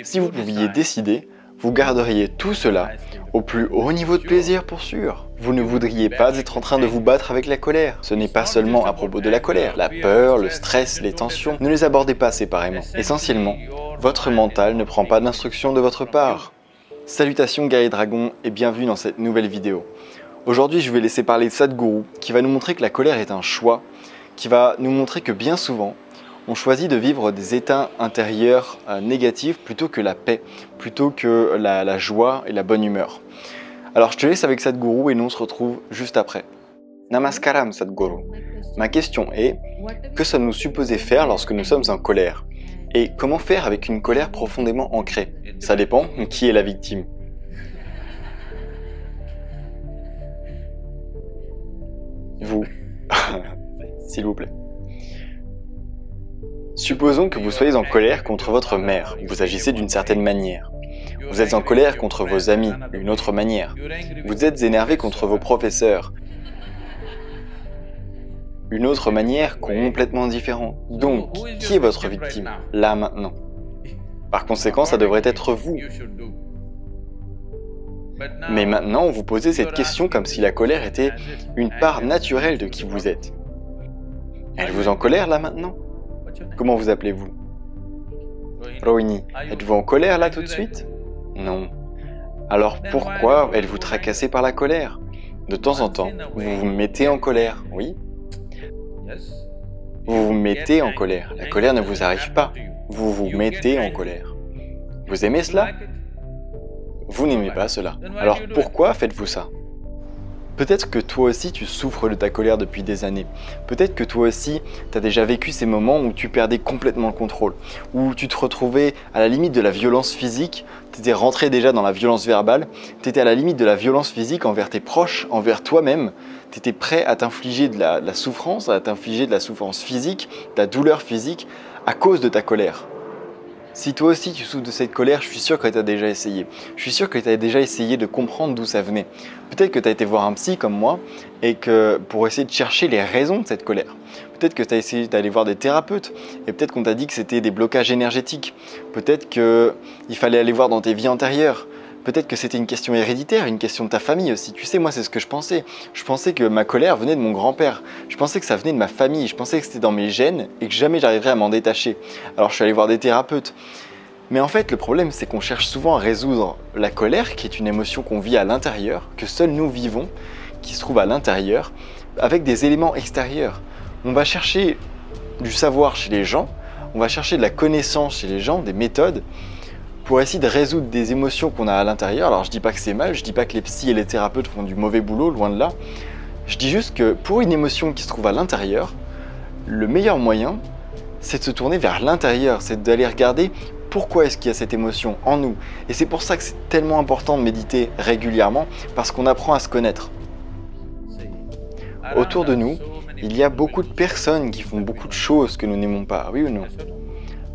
Si vous pouviez décider, vous garderiez tout cela au plus haut niveau de plaisir pour sûr. Vous ne voudriez pas être en train de vous battre avec la colère. Ce n'est pas seulement à propos de la colère. La peur, le stress, les tensions, ne les abordez pas séparément. Essentiellement, votre mental ne prend pas d'instructions de votre part. Salutations guerriers dragons et bienvenue dans cette nouvelle vidéo. Aujourd'hui, je vais laisser parler de Sadhguru qui va nous montrer que la colère est un choix, qui va nous montrer que bien souvent, on choisit de vivre des états intérieurs négatifs plutôt que la paix, plutôt que la joie et la bonne humeur. Alors je te laisse avec Sadhguru et nous on se retrouve juste après. Namaskaram Sadhguru. Ma question est, que sommes-nous supposés faire lorsque nous sommes en colère? Et comment faire avec une colère profondément ancrée? Ça dépend qui est la victime. Vous, s'il vous plaît. Supposons que vous soyez en colère contre votre mère, vous agissez d'une certaine manière. Vous êtes en colère contre vos amis, d'une autre manière. Vous êtes énervé contre vos professeurs, une autre manière complètement différente. Donc, qui est votre victime, là, maintenant? Par conséquent, ça devrait être vous. Mais maintenant, vous posez cette question comme si la colère était une part naturelle de qui vous êtes. Êtes-vous en colère, là, maintenant? Comment vous appelez-vous? Rohini, êtes-vous en colère là tout de suite? Non. Alors pourquoi êtes-vous tracassé par la colère? De temps en temps, vous vous mettez en colère, oui? Vous vous mettez en colère. La colère ne vous arrive pas. Vous vous mettez en colère. Vous aimez cela? Vous n'aimez pas cela. Alors pourquoi faites-vous ça? Peut-être que toi aussi tu souffres de ta colère depuis des années. Peut-être que toi aussi tu as déjà vécu ces moments où tu perdais complètement le contrôle, où tu te retrouvais à la limite de la violence physique, tu étais rentré déjà dans la violence verbale, tu étais à la limite de la violence physique envers tes proches, envers toi-même, tu étais prêt à t'infliger de la souffrance, à t'infliger de la souffrance physique, de la douleur physique à cause de ta colère. Si toi aussi tu souffres de cette colère, je suis sûr que tu as déjà essayé. Je suis sûr que tu as déjà essayé de comprendre d'où ça venait. Peut-être que tu as été voir un psy comme moi et que pour essayer de chercher les raisons de cette colère. Peut-être que tu as essayé d'aller voir des thérapeutes et peut-être qu'on t'a dit que c'était des blocages énergétiques. Peut-être qu'il fallait aller voir dans tes vies antérieures. Peut-être que c'était une question héréditaire, une question de ta famille aussi. Tu sais, moi, c'est ce que je pensais. Je pensais que ma colère venait de mon grand-père. Je pensais que ça venait de ma famille. Je pensais que c'était dans mes gènes et que jamais j'arriverais à m'en détacher. Alors, je suis allé voir des thérapeutes. Mais en fait, le problème, c'est qu'on cherche souvent à résoudre la colère, qui est une émotion qu'on vit à l'intérieur, que seuls nous vivons, qui se trouve à l'intérieur, avec des éléments extérieurs. On va chercher du savoir chez les gens, on va chercher de la connaissance chez les gens, des méthodes, pour essayer de résoudre des émotions qu'on a à l'intérieur. Alors je dis pas que c'est mal, je dis pas que les psys et les thérapeutes font du mauvais boulot, loin de là. Je dis juste que pour une émotion qui se trouve à l'intérieur, le meilleur moyen, c'est de se tourner vers l'intérieur, c'est d'aller regarder pourquoi est-ce qu'il y a cette émotion en nous. Et c'est pour ça que c'est tellement important de méditer régulièrement, parce qu'on apprend à se connaître. Autour de nous, il y a beaucoup de personnes qui font beaucoup de choses que nous n'aimons pas, oui ou non?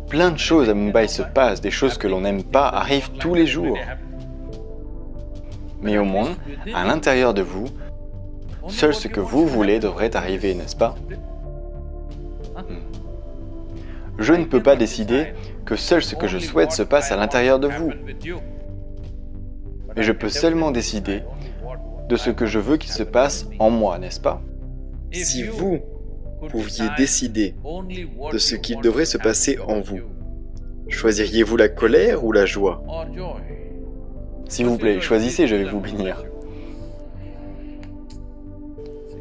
Plein de choses à Mumbai se passent, des choses que l'on n'aime pas arrivent tous les jours. Mais au moins, à l'intérieur de vous, seul ce que vous voulez devrait arriver, n'est-ce pas? Je ne peux pas décider que seul ce que je souhaite se passe à l'intérieur de vous. Mais je peux seulement décider de ce que je veux qu'il se passe en moi, n'est-ce pas? Si vous pouviez décider de ce qu'il devrait se passer en vous, choisiriez-vous la colère ou la joie? S'il vous plaît, choisissez, je vais vous bénir.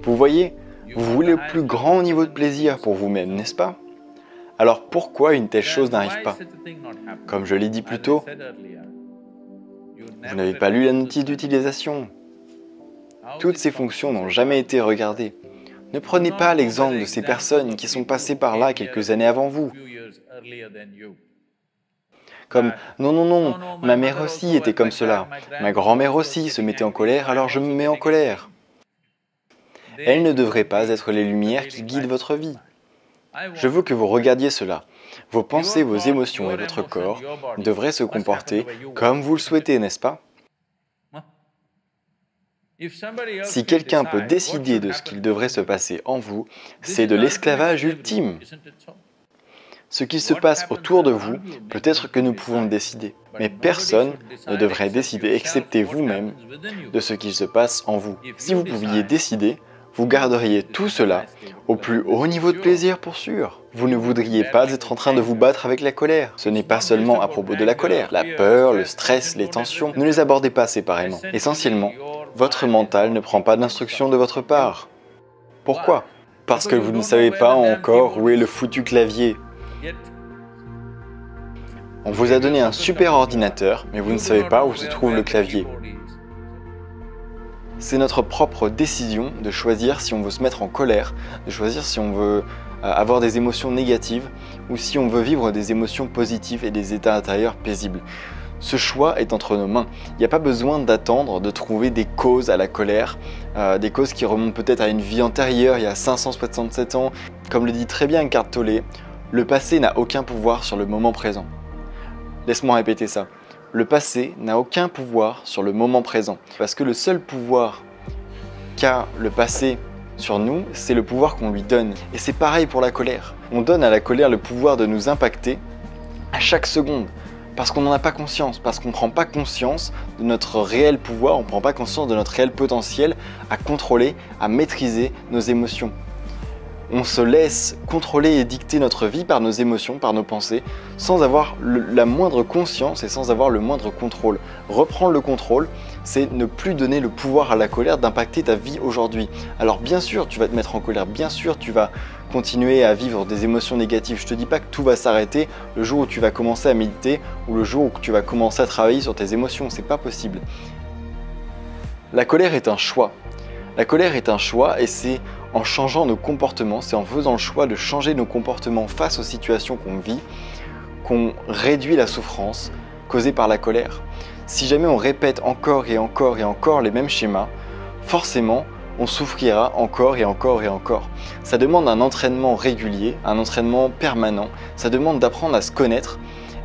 Vous voyez, vous voulez le plus grand niveau de plaisir pour vous-même, n'est-ce pas? Alors pourquoi une telle chose n'arrive pas? Comme je l'ai dit plus tôt, vous n'avez pas lu la notice d'utilisation. Toutes ces fonctions n'ont jamais été regardées. Ne prenez pas l'exemple de ces personnes qui sont passées par là quelques années avant vous. Comme « non, non, non, ma mère aussi était comme cela, ma grand-mère aussi se mettait en colère, alors je me mets en colère. » Elles ne devraient pas être les lumières qui guident votre vie. Je veux que vous regardiez cela. Vos pensées, vos émotions et votre corps devraient se comporter comme vous le souhaitez, n'est-ce pas? Si quelqu'un peut décider de ce qu'il devrait se passer en vous, c'est de l'esclavage ultime. Ce qui se passe autour de vous, peut-être que nous pouvons le décider, mais personne ne devrait décider, excepté vous-même, de ce qui se passe en vous. Si vous pouviez décider, vous garderiez tout cela au plus haut niveau de plaisir pour sûr. Vous ne voudriez pas être en train de vous battre avec la colère. Ce n'est pas seulement à propos de la colère. La peur, le stress, les tensions, ne les abordez pas séparément. Essentiellement, votre mental ne prend pas d'instruction de votre part. Pourquoi? Parce que vous ne savez pas encore où est le foutu clavier. On vous a donné un super ordinateur, mais vous ne savez pas où se trouve le clavier. C'est notre propre décision de choisir si on veut se mettre en colère, de choisir si on veut avoir des émotions négatives ou si on veut vivre des émotions positives et des états intérieurs paisibles. Ce choix est entre nos mains. Il n'y a pas besoin d'attendre, de trouver des causes à la colère, des causes qui remontent peut-être à une vie antérieure, il y a 567 ans. Comme le dit très bien Eckhart Tolle, le passé n'a aucun pouvoir sur le moment présent. Laisse-moi répéter ça. Le passé n'a aucun pouvoir sur le moment présent. Parce que le seul pouvoir qu'a le passé sur nous, c'est le pouvoir qu'on lui donne. Et c'est pareil pour la colère. On donne à la colère le pouvoir de nous impacter à chaque seconde. Parce qu'on n'en a pas conscience, parce qu'on ne prend pas conscience de notre réel pouvoir, on ne prend pas conscience de notre réel potentiel à contrôler, à maîtriser nos émotions. On se laisse contrôler et dicter notre vie par nos émotions, par nos pensées, sans avoir la moindre conscience et sans avoir le moindre contrôle. Reprendre le contrôle, c'est ne plus donner le pouvoir à la colère d'impacter ta vie aujourd'hui. Alors bien sûr, tu vas te mettre en colère, bien sûr, tu vas continuer à vivre des émotions négatives. Je ne te dis pas que tout va s'arrêter le jour où tu vas commencer à méditer ou le jour où tu vas commencer à travailler sur tes émotions, c'est pas possible. La colère est un choix. La colère est un choix et c'est en changeant nos comportements, c'est en faisant le choix de changer nos comportements face aux situations qu'on vit, qu'on réduit la souffrance causée par la colère. Si jamais on répète encore et encore et encore les mêmes schémas, forcément, on souffrira encore et encore et encore. Ça demande un entraînement régulier, un entraînement permanent, ça demande d'apprendre à se connaître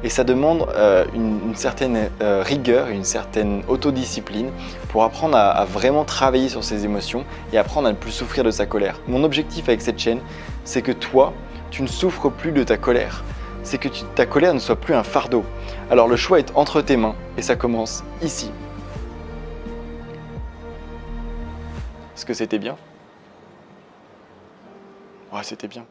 et ça demande une certaine rigueur, une certaine autodiscipline pour apprendre à vraiment travailler sur ses émotions et apprendre à ne plus souffrir de sa colère. Mon objectif avec cette chaîne, c'est que toi, tu ne souffres plus de ta colère. C'est que ta colère ne soit plus un fardeau. Alors le choix est entre tes mains et ça commence ici. Est-ce que c'était bien? Ouais, c'était bien.